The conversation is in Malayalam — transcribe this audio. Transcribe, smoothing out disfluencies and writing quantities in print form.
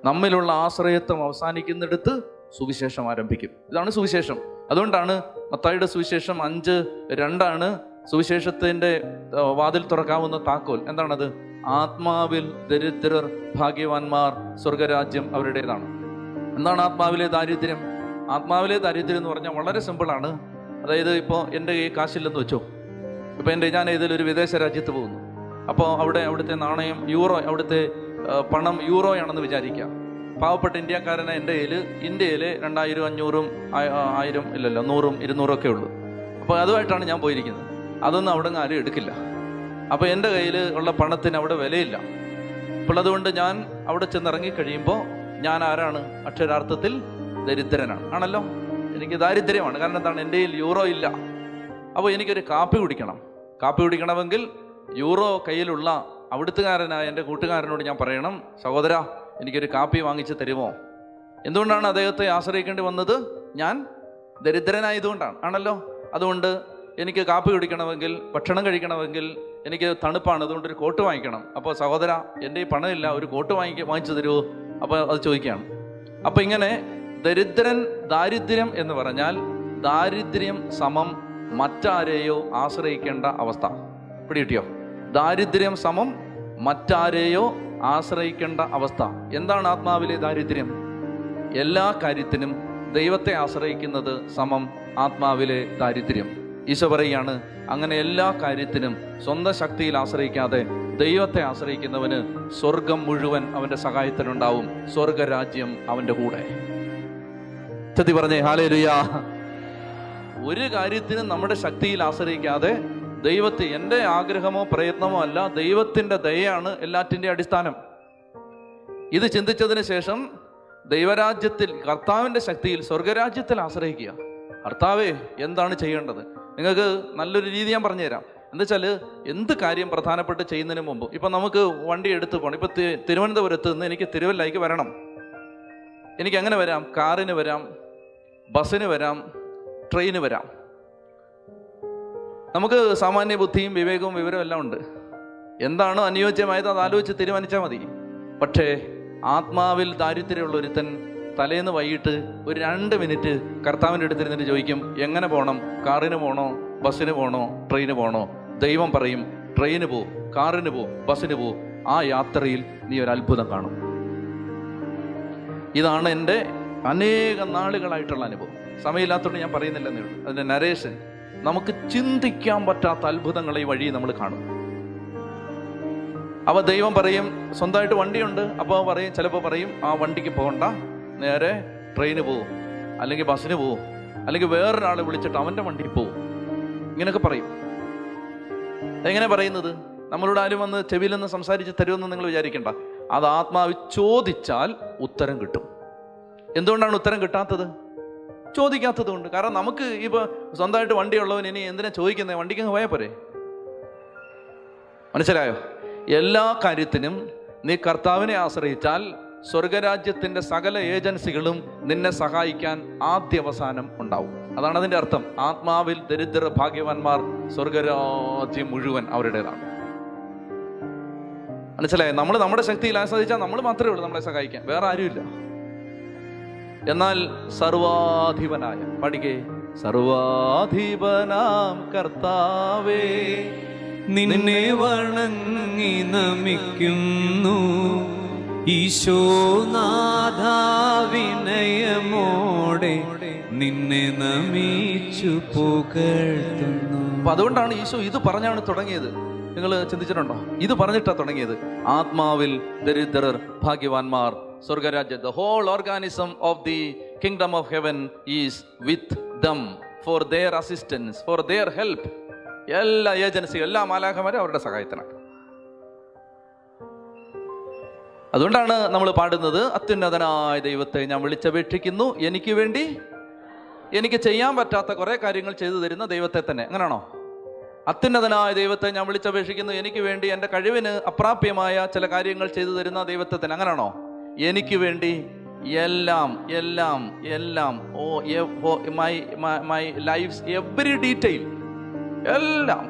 നമ്മിലുള്ള ആശ്രയത്വം അവസാനിക്കുന്നിടത്ത് സുവിശേഷം ആരംഭിക്കും. ഇതാണ് സുവിശേഷം. അതുകൊണ്ടാണ് മത്തായിയുടെ സുവിശേഷം 5:2 സുവിശേഷത്തിന്റെ വാതിൽ തുറക്കാവുന്ന താക്കോൽ. എന്താണത്? ആത്മാവിൽ ദരിദ്രർ ഭാഗ്യവാന്മാർ, സ്വർഗരാജ്യം അവരുടേതാണ്. എന്താണ് ആത്മാവിലെ ദാരിദ്ര്യം? ആത്മാവിലെ ദാരിദ്ര്യം എന്ന് പറഞ്ഞാൽ വളരെ സിമ്പിളാണ്. അതായത് ഇപ്പോൾ എൻ്റെ കയ്യിൽ കാശില്ലെന്ന് വെച്ചോ. ഇപ്പം ഞാൻ ഏതൊരു വിദേശ രാജ്യത്ത് പോകുന്നു. അപ്പോൾ അവിടുത്തെ നാണയം യൂറോ, അവിടുത്തെ പണം യൂറോയാണെന്ന് വിചാരിക്കുക. പാവപ്പെട്ട ഇന്ത്യക്കാരനെ എൻ്റെ കയ്യിൽ ഇന്ത്യയിൽ 2000, 500, 1000 ഇല്ലല്ലോ, 100, 200 ഒക്കെ ഉള്ളൂ. അപ്പോൾ അതുമായിട്ടാണ് ഞാൻ പോയിരിക്കുന്നത്. അതൊന്നും അവിടെ ആരും എടുക്കില്ല. അപ്പോൾ എൻ്റെ കയ്യിൽ ഉള്ള പണത്തിന് അവിടെ വിലയില്ല. അപ്പോൾ അതുകൊണ്ട് ഞാൻ അവിടെ ചെന്നിറങ്ങി കഴിയുമ്പോൾ ഞാൻ ആരാണ്? അക്ഷരാർത്ഥത്തിൽ ദരിദ്രനാണ്. ആണല്ലോ, എനിക്ക് ദാരിദ്ര്യമാണ്. കാരണം എന്താണ്? എൻ്റെ കയ്യിൽ യൂറോ ഇല്ല. അപ്പോൾ എനിക്കൊരു കാപ്പി കുടിക്കണം. കാപ്പി കുടിക്കണമെങ്കിൽ യൂറോ കയ്യിലുള്ള അവിടുത്തുകാരനായ എൻ്റെ കൂട്ടുകാരനോട് ഞാൻ പറയണം, സഹോദര എനിക്കൊരു കാപ്പി വാങ്ങിച്ച് തരുമോ? എന്തുകൊണ്ടാണ് അദ്ദേഹത്തെ ആശ്രയിക്കേണ്ടി വന്നത്? ഞാൻ ദരിദ്രനായതുകൊണ്ടാണ്. ആണല്ലോ. അതുകൊണ്ട് എനിക്ക് കാപ്പി കുടിക്കണമെങ്കിൽ, ഭക്ഷണം കഴിക്കണമെങ്കിൽ എനിക്ക് തണുപ്പാണ്, അതുകൊണ്ടൊരു കോട്ട് വാങ്ങിക്കണം. അപ്പോൾ സഹോദര എൻ്റെ ഈ പണമില്ല, ഒരു കോട്ട് വാങ്ങിച്ചു തരുമോ? അപ്പോൾ അത് ചോദിക്കുകയാണ്. അപ്പം ഇങ്ങനെ ദാരിദ്ര്യം എന്ന് പറഞ്ഞാൽ ദാരിദ്ര്യം സമം മറ്റാരെയോ ആശ്രയിക്കേണ്ട അവസ്ഥ. പിടികിട്ടിയോ? ദാരിദ്ര്യം സമം മറ്റാരെയോ ആശ്രയിക്കേണ്ട അവസ്ഥ. എന്താണ് ആത്മാവിലെ ദാരിദ്ര്യം? എല്ലാ കാര്യത്തിനും ദൈവത്തെ ആശ്രയിക്കുന്നത് സമം ആത്മാവിലെ ദാരിദ്ര്യം. ഈശോ പറയുകയാണ്, അങ്ങനെ എല്ലാ കാര്യത്തിനും സ്വന്തം ശക്തിയിൽ ആശ്രയിക്കാതെ ദൈവത്തെ ആശ്രയിക്കുന്നവന് സ്വർഗം മുഴുവൻ അവൻ്റെ സഹായത്തിനുണ്ടാവും, സ്വർഗരാജ്യം അവൻ്റെ കൂടെ. ചത്തി പറഞ്ഞേ ഹല്ലേലൂയ. ഒരു കാര്യത്തിനും നമ്മുടെ ശക്തിയിൽ ആശ്രയിക്കാതെ ദൈവത്തെ, എൻ്റെ ആഗ്രഹമോ പ്രയത്നമോ അല്ല, ദൈവത്തിൻ്റെ ദയയാണ് എല്ലാറ്റിൻ്റെ അടിസ്ഥാനം. ഇത് ചിന്തിച്ചതിന് ശേഷം ദൈവരാജ്യത്തിൽ, കർത്താവിൻ്റെ ശക്തിയിൽ, സ്വർഗരാജ്യത്തിൽ ആശ്രയിക്കുക. കർത്താവേ എന്താണ് ചെയ്യേണ്ടത്? നിങ്ങൾക്ക് നല്ലൊരു രീതി ഞാൻ പറഞ്ഞുതരാം. എന്താ വെച്ചാൽ, എന്ത് കാര്യം പ്രധാനപ്പെട്ട് ചെയ്യുന്നതിന് മുമ്പ്, ഇപ്പം നമുക്ക് വണ്ടി എടുത്ത് പോകണം. ഇപ്പം തിരുവനന്തപുരത്ത് നിന്ന് എനിക്ക് തിരുവല്ലയ്ക്ക് വരണം. എനിക്ക് എങ്ങനെ വരാം? കാറിന് വരാം, ബസ്സിന് വരാം, ട്രെയിന് വരാം. നമുക്ക് സാമാന്യ ബുദ്ധിയും വിവേകവും വിവരവും എല്ലാം ഉണ്ട്. എന്താണോ അനുയോജ്യമായത് അത് ആലോചിച്ച് തീരുമാനിച്ചാൽ മതി. പക്ഷേ ആത്മാവിൽ ദാരിദ്ര്യമുള്ള ഒരുത്തൻ തലേന്ന് വൈകിട്ട് ഒരു 2 മിനിറ്റ് കർത്താവിൻ്റെ അടുത്തിരുന്നിട്ട് ചോദിക്കും, എങ്ങനെ പോകണം? കാറിന് പോകണോ, ബസ്സിന് പോകണോ, ട്രെയിന് പോകണോ? ദൈവം പറയും, ട്രെയിന് പോ, കാറിന് പോ, ബസ്സിന് പോ. ആ യാത്രയിൽ നീ ഒരു അത്ഭുതം കാണും. ഇതാണ് എൻ്റെ അനേകം നാളുകളായിട്ടുള്ള അനുഭവം. സമയമില്ലാത്തതുകൊണ്ട് ഞാൻ പറയുന്നില്ലെന്നേ ഉള്ളൂ. അതിൻ്റെ നരേഷൻ, നമുക്ക് ചിന്തിക്കാൻ പറ്റാത്ത അത്ഭുതങ്ങളെ ഈ വഴി നമ്മൾ കാണും. അപ്പോൾ ദൈവം പറയും, സ്വന്തമായിട്ട് വണ്ടിയുണ്ട്. അപ്പോൾ പറയും, ചിലപ്പോൾ പറയും, ആ വണ്ടിക്ക് പോകണ്ട, നേരെ ട്രെയിന് പോവും, അല്ലെങ്കിൽ ബസ്സിന് പോവും, അല്ലെങ്കിൽ വേറൊരാളെ വിളിച്ചിട്ട് അവൻ്റെ വണ്ടിയിൽ പോവും. ഇങ്ങനെയൊക്കെ പറയും. എങ്ങനെ പറയുന്നത്? നമ്മളോട് ആരും വന്ന് ചെവിയിൽ നിന്ന് സംസാരിച്ച് തരുമെന്ന് നിങ്ങൾ വിചാരിക്കേണ്ട. അത് ആത്മാവ് ചോദിച്ചാൽ ഉത്തരം കിട്ടും. എന്തുകൊണ്ടാണ് ഉത്തരം കിട്ടാത്തത്? ചോദിക്കാത്തത് കൊണ്ട്. കാരണം നമുക്ക് ഇപ്പോൾ സ്വന്തമായിട്ട് വണ്ടിയുള്ളവൻ ഇനി എന്തിനാ ചോദിക്കുന്നത്? വണ്ടിക്ക് പോയാൽ പോരെ. മനസ്സിലായോ? എല്ലാ കാര്യത്തിനും നീ കർത്താവിനെ ആശ്രയിച്ചാൽ സ്വർഗരാജ്യത്തിൻ്റെ സകല ഏജൻസികളും നിന്നെ സഹായിക്കാൻ ആദ്യവസാനം ഉണ്ടാവും. അതാണ് അതിൻ്റെ അർത്ഥം. ആത്മാവിൽ ദരിദ്ര ഭാഗ്യവാന്മാർ, സ്വർഗരാജ്യം മുഴുവൻ അവരുടേതാണ്. മനസ്സിലായോ? നമ്മൾ നമ്മുടെ ശക്തിയിൽ ആശ്രയിച്ചാൽ നമ്മൾ മാത്രമേ ഉള്ളൂ നമ്മളെ സഹായിക്കാൻ, വേറെ ആരുമില്ല. എന്നാൽ സർവാധിപനായ, പഠിക്കേ, സർവാധിപനാം കർത്താവേ നിന്നെ വണങ്ങി നമിക്കുന്നു, ഈശോനാഥ വിനയമോടെ നിന്നെ നമിച്ചു പുകഴ്ത്തുന്നു. അപ്പൊ അതുകൊണ്ടാണ് ഈശോ ഇത് പറഞ്ഞാണ് തുടങ്ങിയത്. നിങ്ങൾ ചിന്തിച്ചിട്ടുണ്ടോ? ഇത് പറഞ്ഞിട്ടാണ് തുടങ്ങിയത്. ആത്മാവിൽ ദരിദ്രർ ഭാഗ്യവാന്മാർ, സ്വർഗരാജ്യം. The whole organism of the kingdom of heaven is with them for their assistance, for their help. എല്ലാ ഏജൻസികളും, എല്ലാ മാലാഖമാരും അവരുടെ സഹായത്തിനാണ്. അതുകൊണ്ടാണ് നമ്മൾ പാടുന്നത്, അത്യുന്നതനായ ദൈവത്തെ ഞാൻ വിളിച്ചപേക്ഷിക്കുന്നു, എനിക്ക് വേണ്ടി എനിക്ക് ചെയ്യാൻ പറ്റാത്ത കുറേ കാര്യങ്ങൾ ചെയ്തു തരുന്ന ദൈവത്തെ തന്നെ. അങ്ങനെയാണോ? അത്യുന്നതനായ ദൈവത്തെ ഞാൻ വിളിച്ചപേക്ഷിക്കുന്നു, എനിക്ക് വേണ്ടി എൻ്റെ കഴിവിന് അപ്രാപ്യമായ ചില കാര്യങ്ങൾ ചെയ്തു തരുന്ന ദൈവത്തെ തന്നെ. അങ്ങനെയാണോ? എനിക്ക് വേണ്ടി എല്ലാം എല്ലാം എല്ലാം, മൈ ലൈഫ്സ് എവറി ഡീറ്റെയിൽ, എല്ലാം